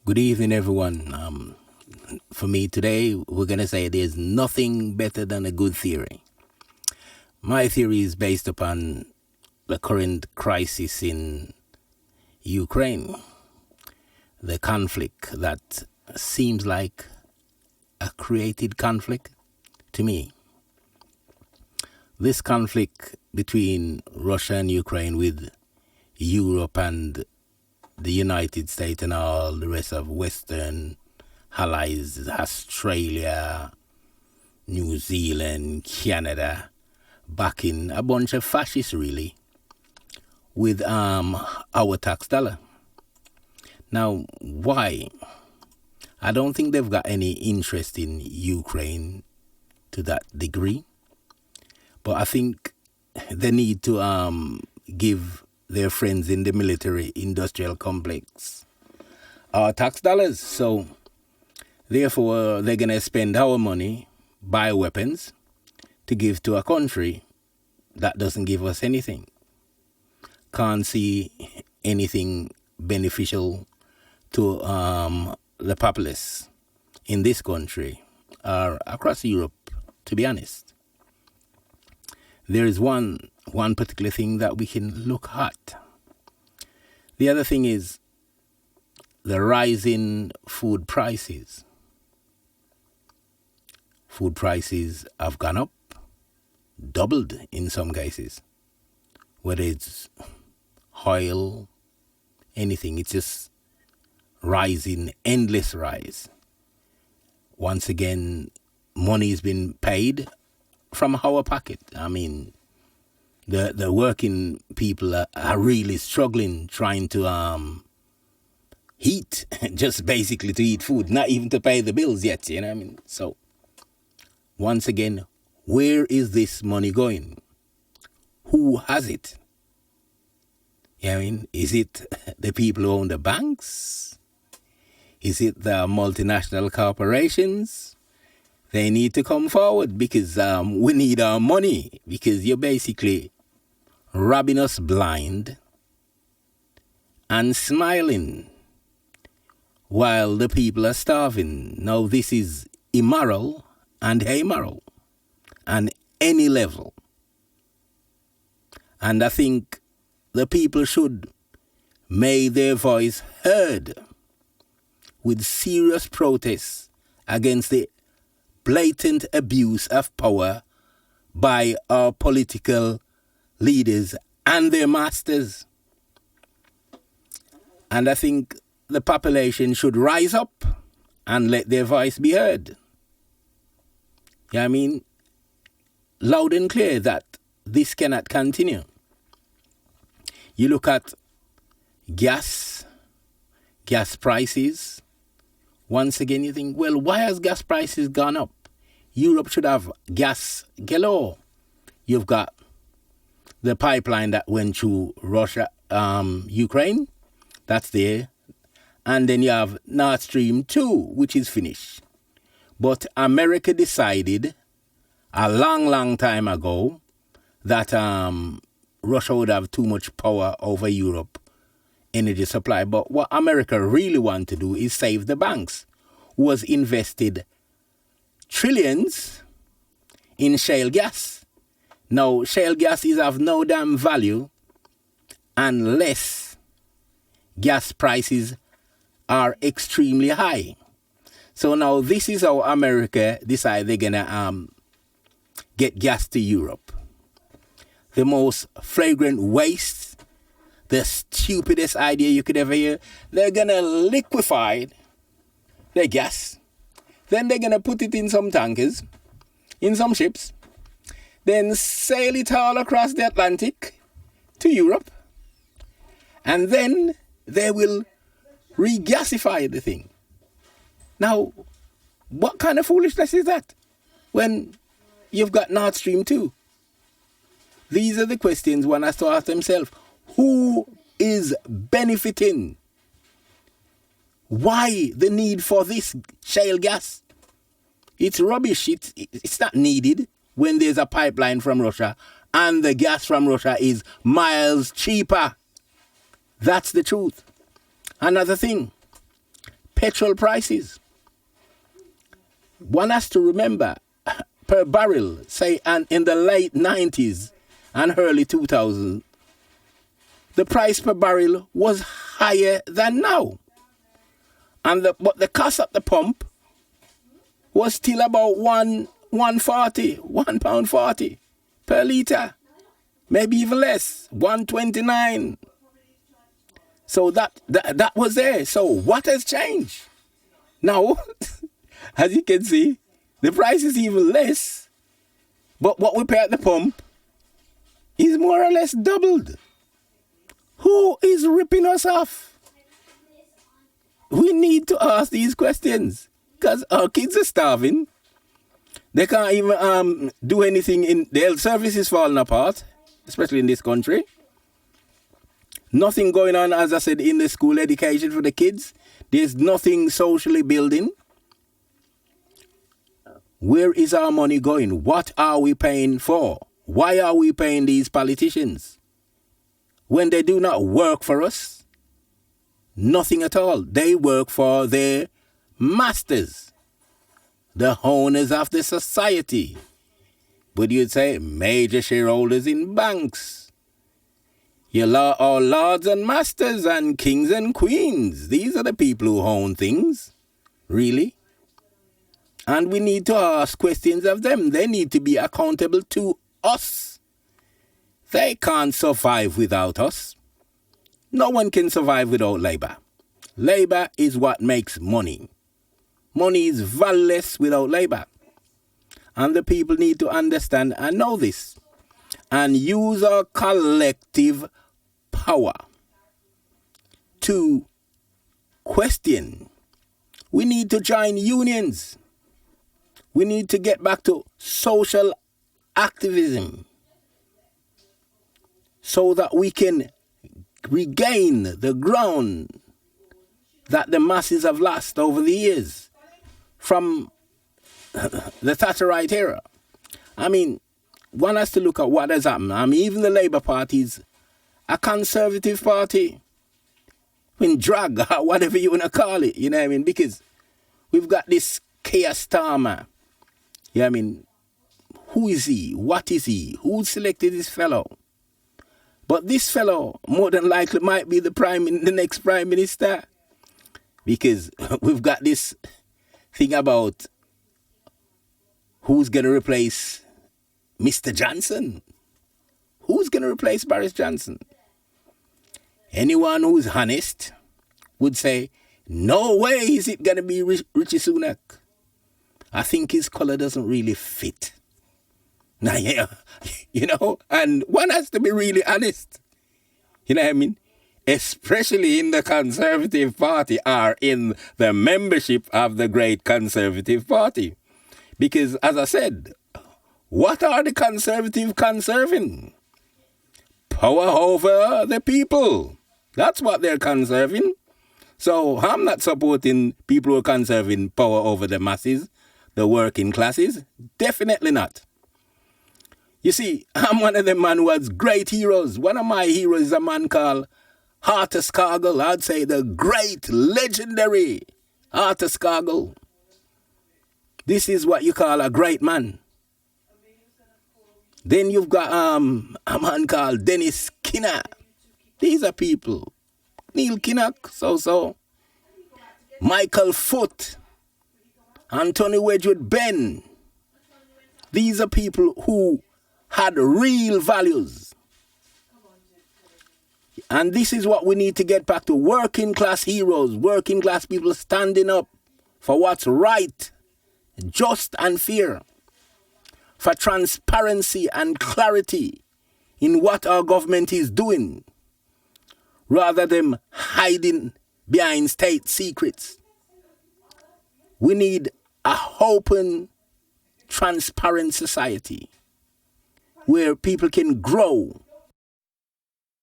Good evening, everyone. For me today, we're going to say there's nothing better than a good theory. My theory is based upon the current crisis in Ukraine, the conflict that seems like a created conflict to me. This conflict between Russia and Ukraine with Europe and the United States and all the rest of Western allies, Australia, New Zealand, Canada, backing a bunch of fascists really with our tax dollar. Now, why? I don't think they've got any interest in Ukraine to that degree, but I think they need to give their friends in the military industrial complex our tax dollars. So therefore they're going to spend our money, buy weapons to give to a country that doesn't give us anything. Can't see anything beneficial to the populace in this country or across Europe, to be honest. There is one particular thing that we can look at. The other thing is the rising food prices. Food prices have gone up, doubled in some cases. Whether it's oil, anything, it's just rising, endless rise. Once again, money's been paid from our pocket. I mean, the working people are really struggling trying to eat, just basically to eat food, not even to pay the bills yet, you know what I mean? So, once again, where is this money going? Who has it? You know what I mean? Is it the people who own the banks? Is it the multinational corporations? They need to come forward because we need our money, because you're basically robbing us blind and smiling while the people are starving. Now, this is immoral and amoral on any level. And I think the people should make their voice heard with serious protests against the blatant abuse of power by our political leaders and their masters. And I think the population should rise up and let their voice be heard. You know what I mean? Loud and clear that this cannot continue. You look at gas prices. Once again, you think, well, why has gas prices gone up? Europe should have gas galore. You've got the pipeline that went through Russia, Ukraine. That's there. And then you have Nord Stream 2, which is finished. But America decided a long time ago that Russia would have too much power over Europe energy supply. But what America really wants to do is save the banks, who has invested trillions in shale gas. Now, shale gas is of no damn value unless gas prices are extremely high. So now this is how America decide they're going to get gas to Europe. The most flagrant waste, the stupidest idea you could ever hear. They're going to liquefy the gas. Then they're going to put it in some tankers, in some ships. Then sail it all across the Atlantic to Europe. And then they will regasify the thing. Now, what kind of foolishness is that when you've got Nord Stream 2? These are the questions one has to ask themselves. Who is benefiting? Why the need for this shale gas? It's rubbish. It's not needed when there's a pipeline from Russia and the gas from Russia is miles cheaper. That's the truth. Another thing, petrol prices. One has to remember, per barrel, say, and in the late 90s and early 2000s, the price per barrel was higher than now. But the cost at the pump was still about £1.40 per litre. Maybe even less, 1.29. So that was there. So what has changed? Now, as you can see, the price is even less. But what we pay at the pump is more or less doubled. Who is ripping us off? We need to ask these questions because our kids are starving. They can't even do anything. The health service is falling apart, especially in this country. Nothing going on, as I said, in the school education for the kids. There's nothing socially building. Where is our money going? What are we paying for? Why are we paying these politicians when they do not work for us? Nothing at all. They work for their masters, the owners of the society. But you'd say major shareholders in banks. All lords and masters and kings and queens. These are the people who own things, really. And we need to ask questions of them. They need to be accountable to us. They can't survive without us. No one can survive without labor. Labor is what makes money. Money is valueless without labor. And the people need to understand and know this. And use our collective power to question. We need to join unions. We need to get back to social activism so that we can regain the ground that the masses have lost over the years from the Thatcherite era. I mean, one has to look at what has happened. I mean, even the Labour Party is a conservative party. I mean, drag, or whatever you want to call it, you know what I mean? Because we've got this Keir Starmer. Yeah, I mean, who is he? What is he? Who selected this fellow? But this fellow, more than likely, might be the next prime minister. Because we've got this thing about who's going to replace Mr. Johnson. Who's going to replace Boris Johnson? Anyone who's honest would say, no way is it going to be Richie Sunak. I think his color doesn't really fit. Now, yeah, you know, and one has to be really honest. You know what I mean? Especially in the Conservative Party or in the membership of the great Conservative Party. Because, as I said, what are the Conservatives conserving? Power over the people. That's what they're conserving. So I'm not supporting people who are conserving power over the masses, the working classes. Definitely not. You see, I'm one of the men who has great heroes. One of my heroes is a man called Arthur Scargill. I'd say the great, legendary Arthur Scargill. This is what you call a great man. Then you've got a man called Dennis Kinnock. These are people. Neil Kinnock, so. Michael Foot. Anthony Wedgwood Benn. These are people who had real values. And this is what we need to get back to. Working class heroes, working class people standing up for what's right, just and fair. For transparency and clarity in what our government is doing, rather than hiding behind state secrets. We need a open, transparent society where people can grow